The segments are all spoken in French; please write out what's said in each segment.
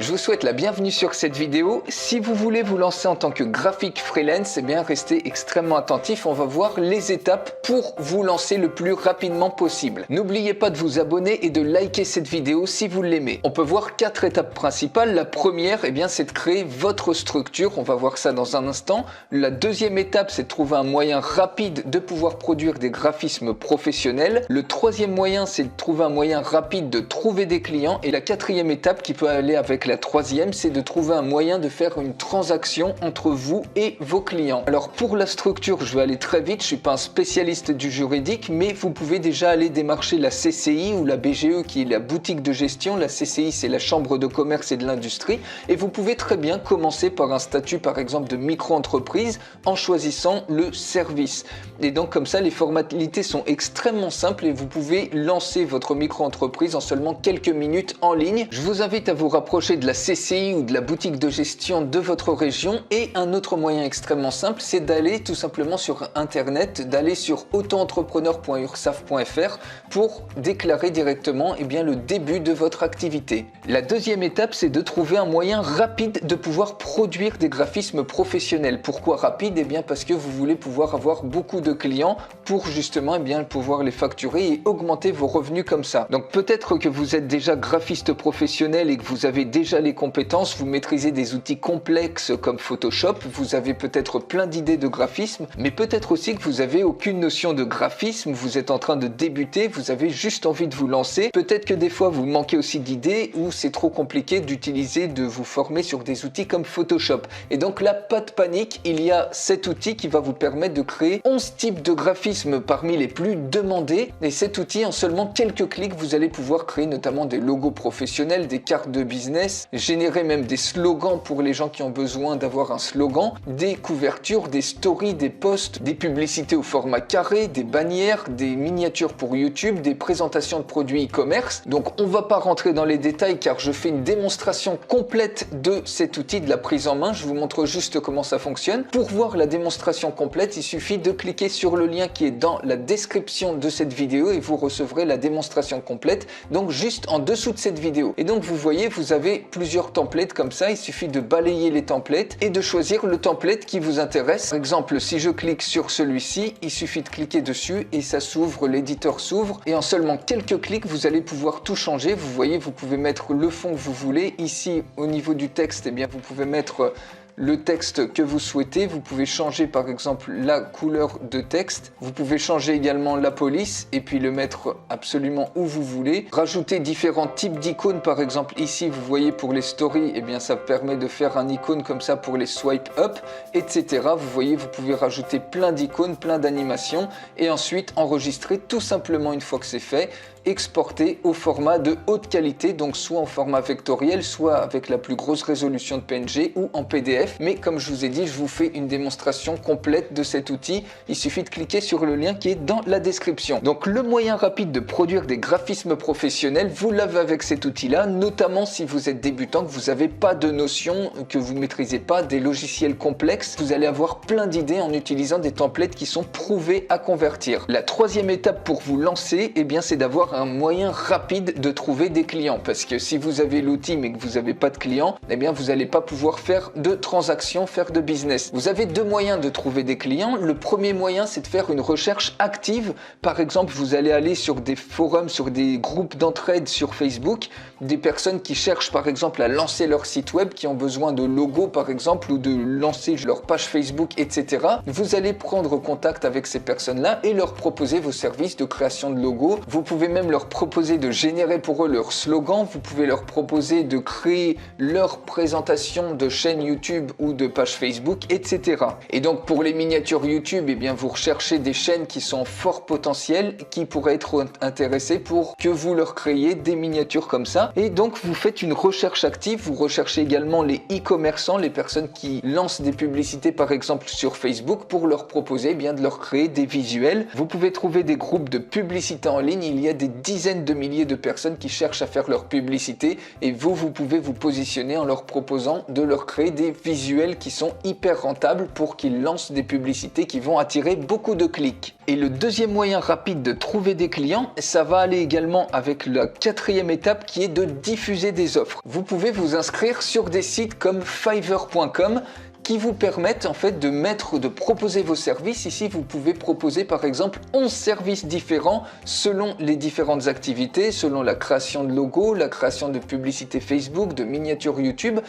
Je vous souhaite la bienvenue sur cette vidéo. Si vous voulez vous lancer en tant que graphique freelance, eh bien restez extrêmement attentif. On va voir les étapes pour vous lancer le plus rapidement possible. N'oubliez pas de vous abonner et de liker cette vidéo si vous l'aimez. On peut voir 4 étapes principales. La première, eh bien, c'est de créer votre structure. On va voir ça dans un instant. La deuxième étape, c'est de trouver un moyen rapide de pouvoir produire des graphismes professionnels. Le troisième moyen, c'est de trouver un moyen rapide de trouver des clients. Et la quatrième étape qui peut aller avec la troisième, c'est de trouver un moyen de faire une transaction entre vous et vos clients. Alors pour la structure, je vais aller très vite, je suis pas un spécialiste du juridique, mais vous pouvez déjà aller démarcher la CCI ou la BGE qui est la boutique de gestion. La CCI, c'est la Chambre de commerce et de l'industrie. Et vous pouvez très bien commencer par un statut par exemple de micro-entreprise en choisissant le service. Et donc comme ça, les formalités sont extrêmement simples et vous pouvez lancer votre micro-entreprise en seulement quelques minutes en ligne. Je vous invite à vous rapprocher de la CCI ou de la boutique de gestion de votre région. Et un autre moyen extrêmement simple, c'est d'aller tout simplement sur internet, d'aller sur auto-entrepreneur.ursaf.fr pour déclarer directement le début de votre activité. La deuxième étape, c'est de trouver un moyen rapide de pouvoir produire des graphismes professionnels. Pourquoi rapide? Parce que vous voulez pouvoir avoir beaucoup de clients pour justement pouvoir les facturer et augmenter vos revenus comme ça. Donc peut-être que vous êtes déjà graphiste professionnel et que vous avez déjà les compétences, vous maîtrisez des outils complexes comme Photoshop, vous avez peut-être plein d'idées de graphisme, mais peut-être aussi que vous avez aucune notion de graphisme, vous êtes en train de débuter, vous avez juste envie de vous lancer. Peut-être que des fois vous manquez aussi d'idées ou c'est trop compliqué de vous former sur des outils comme Photoshop. Et donc là, pas de panique, il y a cet outil qui va vous permettre de créer 11 types de graphismes parmi les plus demandés. Et cet outil, en seulement quelques clics, vous allez pouvoir créer notamment des logos professionnels, des cartes de business, générer même des slogans pour les gens qui ont besoin d'avoir un slogan, des couvertures, des stories, des posts, des publicités au format carré, des bannières, des miniatures pour YouTube, des présentations de produits e-commerce. Donc on va pas rentrer dans les détails car je fais une démonstration complète de cet outil, de la prise en main. Je vous montre juste comment ça fonctionne. Pour voir la démonstration complète, il suffit de cliquer sur le lien qui est dans la description de cette vidéo et vous recevrez la démonstration complète, donc juste en dessous de cette vidéo. Et donc vous voyez, vous avez plusieurs templates comme ça, il suffit de balayer les templates et de choisir le template qui vous intéresse. Par exemple, si je clique sur celui-ci, il suffit de cliquer dessus et ça s'ouvre, l'éditeur s'ouvre et en seulement quelques clics, vous allez pouvoir tout changer. Vous voyez, vous pouvez mettre le fond que vous voulez. Ici, au niveau du texte, vous pouvez mettre le texte que vous souhaitez. Vous pouvez changer par exemple la couleur de texte. Vous pouvez changer également la police et puis le mettre absolument où vous voulez. Rajouter différents types d'icônes. Par exemple ici vous voyez pour les stories, ça permet de faire un icône comme ça pour les swipe up, etc. Vous voyez, vous pouvez rajouter plein d'icônes, plein d'animations et ensuite enregistrer tout simplement une fois que c'est fait. Exporter au format de haute qualité, donc soit en format vectoriel, soit avec la plus grosse résolution de PNG ou en PDF. Mais comme je vous ai dit, je vous fais une démonstration complète de cet outil. Il suffit de cliquer sur le lien qui est dans la description. Donc le moyen rapide de produire des graphismes professionnels, vous l'avez avec cet outil-là, notamment si vous êtes débutant, que vous n'avez pas de notion, que vous ne maîtrisez pas des logiciels complexes. Vous allez avoir plein d'idées en utilisant des templates qui sont prouvés à convertir. La troisième étape pour vous lancer, c'est d'avoir un moyen rapide de trouver des clients, parce que si vous avez l'outil mais que vous n'avez pas de clients, vous n'allez pas pouvoir faire de transactions, faire de business. Vous avez deux moyens de trouver des clients. Le premier moyen, c'est de faire une recherche active. Par exemple, vous allez aller sur des forums, sur des groupes d'entraide sur Facebook, des personnes qui cherchent par exemple à lancer leur site web, qui ont besoin de logos par exemple, ou de lancer leur page Facebook, etc. Vous allez prendre contact avec ces personnes-là et leur proposer vos services de création de logos. Vous pouvez même leur proposer de générer pour eux leur slogan, vous pouvez leur proposer de créer leur présentation de chaîne YouTube ou de page Facebook, etc. Et donc pour les miniatures YouTube, vous recherchez des chaînes qui sont fort potentielles, qui pourraient être intéressées pour que vous leur créiez des miniatures comme ça. Et donc vous faites une recherche active, vous recherchez également les e-commerçants, les personnes qui lancent des publicités par exemple sur Facebook pour leur proposer de leur créer des visuels. Vous pouvez trouver des groupes de publicité en ligne, il y a des des dizaines de milliers de personnes qui cherchent à faire leur publicité et vous pouvez vous positionner en leur proposant de leur créer des visuels qui sont hyper rentables pour qu'ils lancent des publicités qui vont attirer beaucoup de clics. Et le deuxième moyen rapide de trouver des clients, ça va aller également avec la quatrième étape qui est de diffuser des offres. Vous pouvez vous inscrire sur des sites comme Fiverr.com qui vous permettent en fait de proposer vos services. Ici, vous pouvez proposer par exemple 11 services différents selon les différentes activités, selon la création de logos, la création de publicités Facebook, de miniatures YouTube,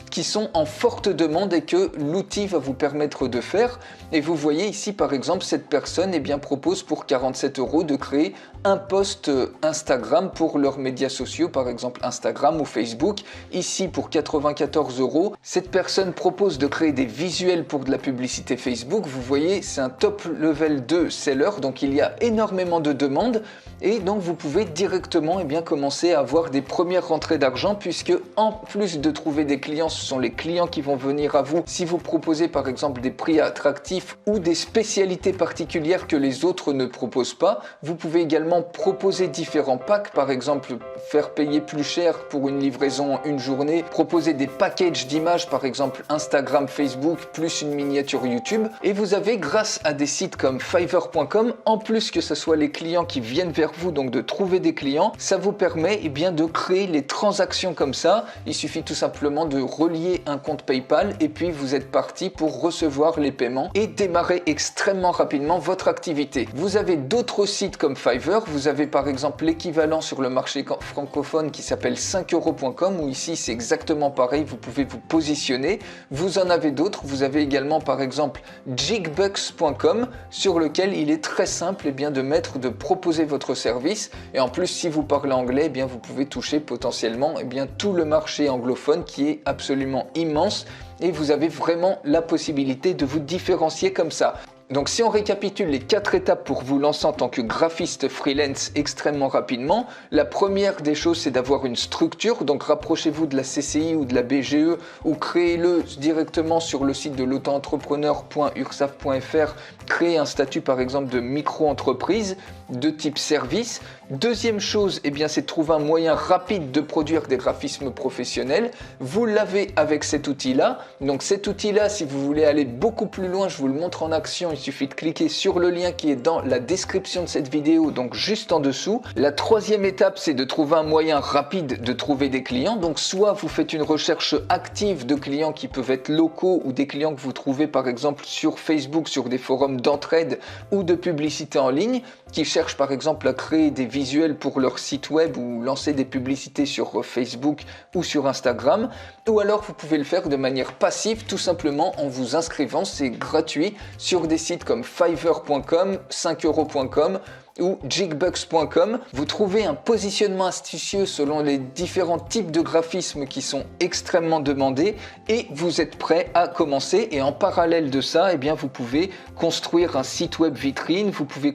qui sont en forte demande et que l'outil va vous permettre de faire. Et vous voyez ici par exemple, cette personne propose pour 47 € de créer un post Instagram pour leurs médias sociaux, par exemple Instagram ou Facebook. Ici pour 94 €, cette personne propose de créer des visuels pour de la publicité Facebook. Vous voyez, c'est un top level 2 seller, donc il y a énormément de demandes et donc vous pouvez directement commencer à avoir des premières rentrées d'argent, puisque en plus de trouver des clients, ce sont les clients qui vont venir à vous si vous proposez par exemple des prix attractifs ou des spécialités particulières que les autres ne proposent pas. Vous pouvez également proposer différents packs, par exemple faire payer plus cher pour une livraison une journée, proposer des packages d'images, par exemple Instagram, Facebook, plus une miniature YouTube. Et vous avez, grâce à des sites comme Fiverr.com, en plus que ce soit les clients qui viennent vers vous, donc de trouver des clients, ça vous permet de créer les transactions comme ça. Il suffit tout simplement de relier un compte PayPal et puis vous êtes parti pour recevoir les paiements et démarrer extrêmement rapidement votre activité. Vous avez d'autres sites comme Fiverr, vous avez par exemple l'équivalent sur le marché francophone qui s'appelle 5euros.com, où ici c'est exactement pareil, vous pouvez vous positionner. Vous en avez d'autres, vous avez également par exemple jigbucks.com, sur lequel il est très simple de proposer votre service, et en plus si vous parlez anglais, vous pouvez toucher potentiellement tout le marché anglophone qui est absolument immense, et vous avez vraiment la possibilité de vous différencier comme ça. Donc si on récapitule les 4 étapes pour vous lancer en tant que graphiste freelance extrêmement rapidement, la première des choses c'est d'avoir une structure, donc rapprochez-vous de la CCI ou de la BGE ou créez-le directement sur le site de l'auto-entrepreneur.ursaf.fr, créez un statut par exemple de micro-entreprise de type service. Deuxième chose, c'est de trouver un moyen rapide de produire des graphismes professionnels. Vous l'avez avec cet outil-là. Donc cet outil-là, si vous voulez aller beaucoup plus loin, je vous le montre en action. Il suffit de cliquer sur le lien qui est dans la description de cette vidéo, donc juste en dessous. La troisième étape, c'est de trouver un moyen rapide de trouver des clients. Donc soit vous faites une recherche active de clients qui peuvent être locaux ou des clients que vous trouvez par exemple sur Facebook, sur des forums d'entraide ou de publicité en ligne, qui cherchent par exemple à créer des visuels pour leur site web ou lancer des publicités sur Facebook ou sur Instagram. Ou alors vous pouvez le faire de manière passive, tout simplement en vous inscrivant, c'est gratuit, sur des sites comme Fiverr.com, 5euros.com ou jigbucks.com. Vous trouvez un positionnement astucieux selon les différents types de graphismes qui sont extrêmement demandés et vous êtes prêt à commencer. Et en parallèle de ça, vous pouvez construire un site web vitrine, vous pouvez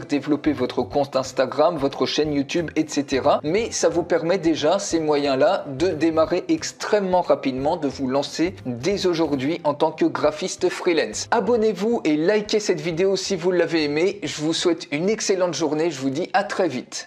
développer votre compte Instagram, votre chaîne YouTube, etc. Mais ça vous permet déjà, ces moyens-là, de démarrer extrêmement rapidement, de vous lancer dès aujourd'hui en tant que graphiste freelance. Abonnez-vous et likez cette vidéo si vous l'avez aimée. Je vous souhaite une excellente journée, je vous dis à très vite.